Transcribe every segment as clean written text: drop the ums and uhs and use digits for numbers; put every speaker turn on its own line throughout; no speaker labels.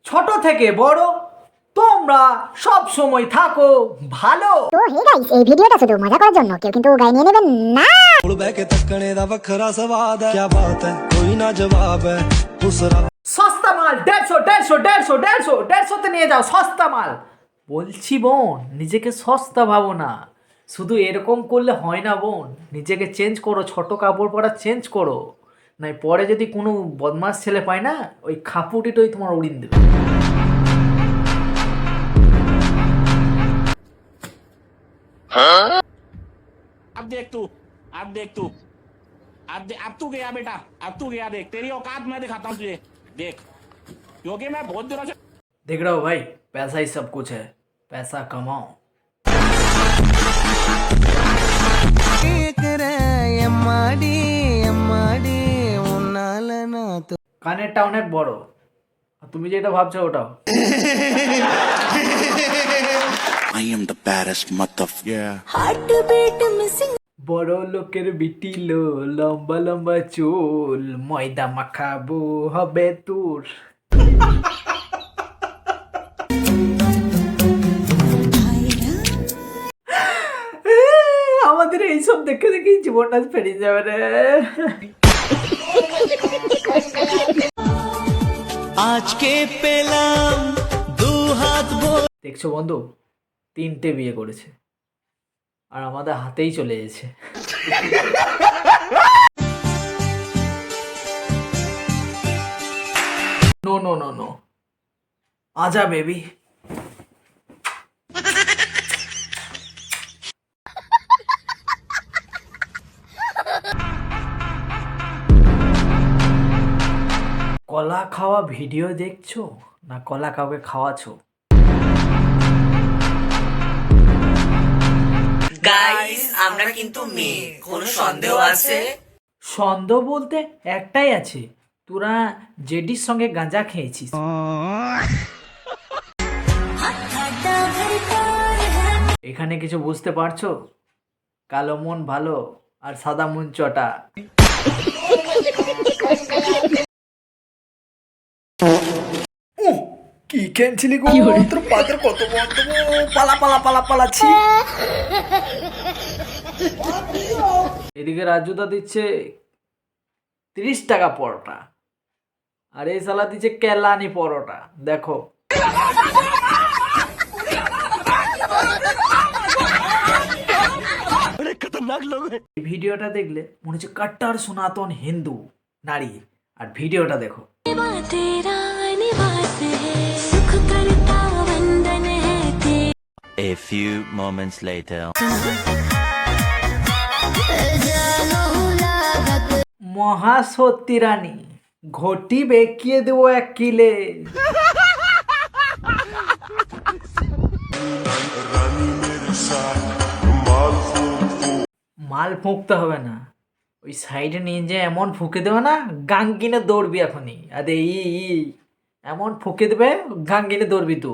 ছোট থেকে বড় তোমরা সব সময় থাকো ভালো।
তো হে গাইস, এই ভিডিওটা শুধু মজা করার জন্য, কেউ কিন্তু গায়ে নিয়ে নেবেন না।
সস্তা মাল 150 নিয়ে যাও, সস্তা মাল বলছি বোন। নিজেকে সস্তা ভাবো না, শুধু এরকম করলে হয় না বোন। নিজেকে চেঞ্জ করো, ছোট কাপড় পরা চেঞ্জ করো, নাই পরে যদি কোনো বদমাস ছেলে পায় না, ওই খাপুটিটাই তোমার উড়িয়ে দেবে।
अब देख तू अब देख तू अब तू गया बेटा, अब तू गया। देख तेरी औकात मैं दिखाता हूँ तुझे, देख। क्योंकि मैं बहुत दिनों से
देख रहा हो भाई, पैसा ही सब कुछ है, पैसा कमाओ। কানেরটা অনেক বড়, আর তুমি যেটা ভাবছো ওটাও।
I am the baddest motherfucker.
বড় লোকের বিটিলো, লম্বা লম্বা চুল, ময়দা মাখাবো হবে তোর। আমাদের এইসব দেখে দেখেই জীবনটা ফেরিয়ে যাবে রে।
আজকে পেলাম দু হাত
দেখছো বন্ধু, 3টে বিয়ে করেছে আর আমাদের হাতেই চলে গেছে। নো নো নো নো, আজা বেবি। কলা খাওয়া ভিডিও দেখছো না কলা কাউকে খাওয়াছো?
গাইস, আমরা কিন্তু মেয়ে, কোনো সন্দেহ আছে?
সন্দেহ বলতে একটাই আছে, তোরা জেডির সঙ্গে গাঁজা খেয়েছিস। এখানে কিছু বুঝতে পারছো? কালো মন ভালো আর সাদা মন চটা। কি খেয়েছিলি গো? তোর পাতের কত বন্ধ, পালা পালা পালা পালাচ্ছি। এদিকে রাজুদা দিচ্ছে 30 টাকা পরোটা, আর এই সালা দিচ্ছে কেলানি পরোটা। দেখো এই ভিডিওটা দেখলে মনে হচ্ছে কাট্টার সনাতন হিন্দু নারী, আর ভিডিওটা দেখো।
A few moments later.
মহা সত্যি রানী, ঘটি বেঁকিয়ে দেবো 1 কিলে। মাল ফুঁকতে হবে না, ওই সাইডে নিয়ে যে এমন ফুঁকে দেবে না, গাং কিনে দৌড়বি এখনই। আরে এমন ফুঁকে দেবে, গাং কিনে দৌড়বি তো।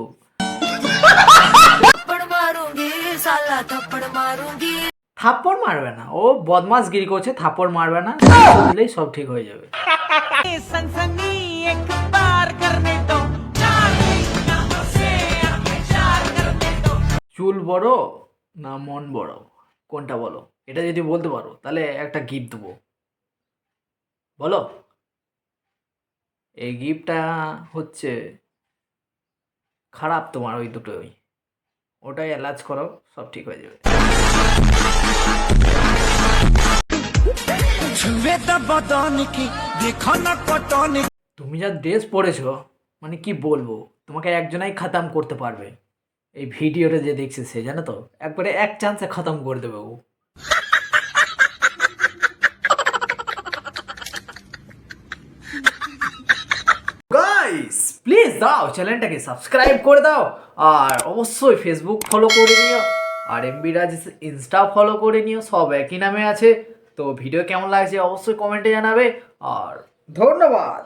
থাপ্পড় মারবে না, ও বদমাশগিরি করছে, থাপ্পড় মারবে না, দিলেই সব ঠিক হয়ে যাবে। চুল বড় না মন বড়, কোনটা বলো? এটা যদি বলতে পারো তাহলে একটা গিফট দেবো, বলো। এই গিফটটা হচ্ছে খারাপ তোমার ওই দুটোই, ওটাই এলাজ করো, সব ঠিক হয়ে যাবে। তুমি যা ড্রেস পরেছো, মানে কি বলবো, তোমাকে একজনাই খতম করতে পারবে। এই ভিডিওটা যে দেখছে সে, জানো তো, একবারে এক চান্সে খতম করে দেবে ও। গাইস প্লিজ দাও, চ্যানেলটাকে সাবস্ক্রাইব করে দাও, আর অবশ্যই ফেসবুক ফলো করে নিও, আর এমবি রাজ ইনস্টা ফলো করে নিও, সব একই নামে আছে। তো ভিডিও কেমন লাগছে অবশ্যই কমেন্টে জানাবে, আর ধন্যবাদ।